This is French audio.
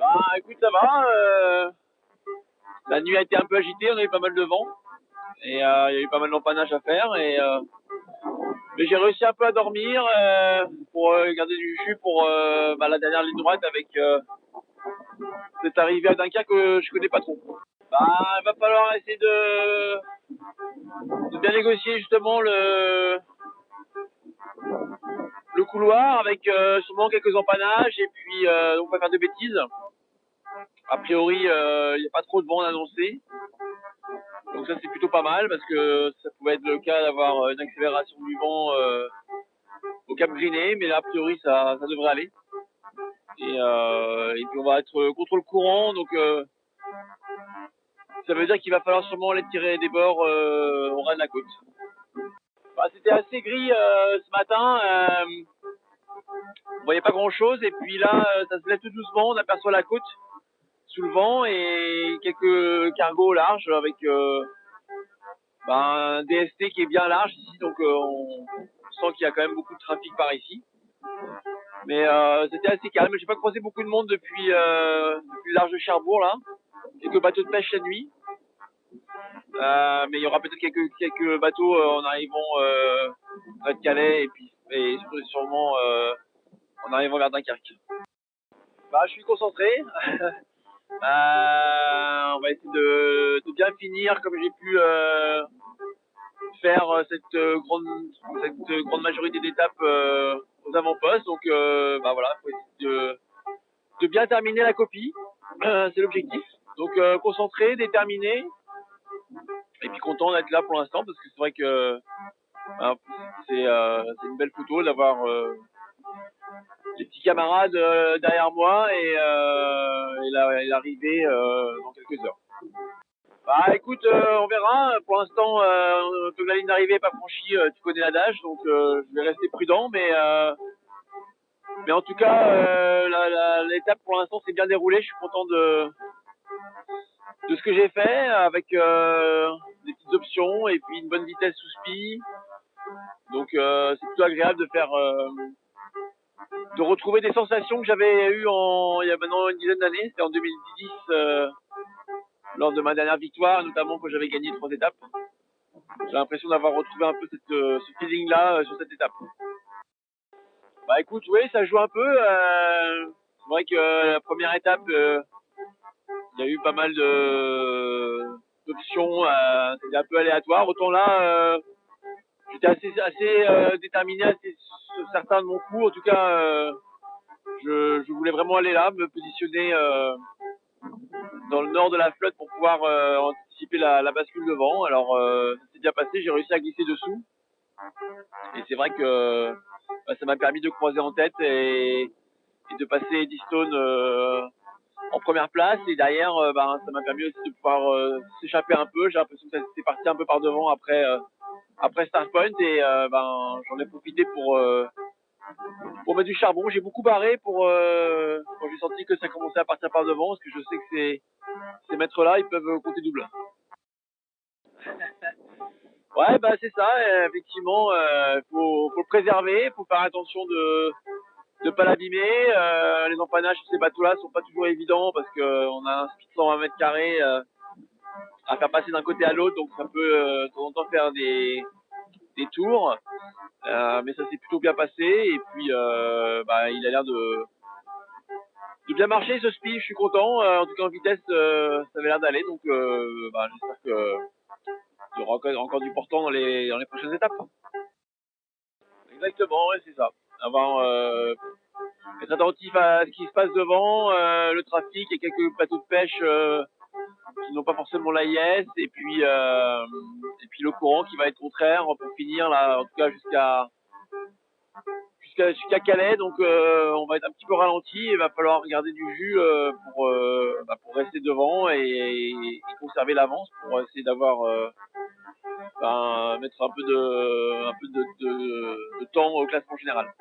Bah écoute, ça va. La nuit a été un peu agitée, on a eu pas mal de vent. Et il y a eu pas mal d'empannage à faire. Mais j'ai réussi un peu à dormir pour garder du jus pour la dernière ligne droite avec cette arrivée à Dunkerque que je connais pas trop. Bah, il va falloir essayer de bien négocier justement le couloir avec sûrement quelques empannages et puis donc pas faire de bêtises. A priori, il n'y a pas trop de vent annoncé. Donc ça c'est plutôt pas mal parce que ça pouvait être le cas d'avoir une accélération du vent au Cap Griné, mais là a priori ça devrait aller. Et puis on va être contre le courant, donc ça veut dire qu'il va falloir sûrement aller tirer des bords au ras de la côte. Bah, c'était assez gris ce matin, on voyait pas grand chose et puis là ça se lève tout doucement, on aperçoit la côte sous le vent et quelques cargos au large avec un DST qui est bien large ici, donc on sent qu'il y a quand même beaucoup de trafic par ici. Mais c'était assez calme, j'ai pas croisé beaucoup de monde depuis le large de Cherbourg là, quelques bateaux de pêche la nuit. Mais il y aura peut-être quelques bateaux en arrivant près de Calais et sûrement en arrivant vers Dunkerque. Bah, je suis concentré. On va essayer de bien finir comme j'ai pu faire cette grande majorité d'étapes aux avant-postes. Donc voilà, faut essayer de bien terminer la copie. C'est l'objectif. Donc concentré, déterminé. Et puis content d'être là pour l'instant parce que c'est vrai que c'est une belle photo d'avoir les petits camarades derrière moi et l'arrivée dans quelques heures. Bah écoute, on verra. Pour l'instant, tant que la ligne d'arrivée n'est pas franchie, tu connais l'adage, donc je vais rester prudent. Mais en tout cas, l'étape pour l'instant s'est bien déroulée. Je suis content de ce que j'ai fait avec des petites options et puis une bonne vitesse sous spi. Donc c'est plutôt agréable de retrouver des sensations que j'avais eues il y a maintenant une dizaine d'années. C'était en 2010 lors de ma dernière victoire, notamment quand j'avais gagné 3 étapes. J'ai l'impression d'avoir retrouvé un peu ce feeling-là sur cette étape. Bah écoute, oui, ça joue un peu. C'est vrai que la première étape, il y a eu pas mal d'options. C'était un peu aléatoire. Autant là, j'étais assez déterminé, assez certain de mon coup. En tout cas, je voulais vraiment aller là, me positionner dans le nord de la flotte pour pouvoir anticiper la bascule de vent. Alors, ça s'est bien passé. J'ai réussi à glisser dessous. Et c'est vrai que ça m'a permis de croiser en tête et de passer Eddystone en première place. Et derrière, ça m'a permis aussi de pouvoir s'échapper un peu. J'ai l'impression que c'est parti un peu par devant après Starpoint. Et j'en ai profité pour mettre du charbon. J'ai beaucoup barré quand j'ai senti que ça commençait à partir par devant. Parce que je sais que ces mètres-là, ils peuvent compter double. Ouais, bah c'est ça, effectivement, faut le préserver, faut faire attention de ne pas l'abîmer. Les empannages sur ces bateaux-là sont pas toujours évidents parce qu'on a un speed 120 mètres carrés à faire passer d'un côté à l'autre, donc ça peut de temps en temps faire des tours. Mais ça s'est plutôt bien passé et puis il a l'air de bien marcher ce speed, je suis content. En tout cas en vitesse, ça avait l'air d'aller, donc j'espère que il y aura encore du portant dans les prochaines étapes. Exactement, ouais, c'est ça. Être attentif à ce qui se passe devant, le trafic et quelques bateaux de pêche qui n'ont pas forcément l'AIS et puis le courant qui va être contraire pour finir là, en tout cas jusqu'à Calais. Donc on va être un petit peu ralenti. Il va falloir garder du jus pour rester devant et conserver l'avance pour essayer d'avoir mettre un peu de temps au classement général.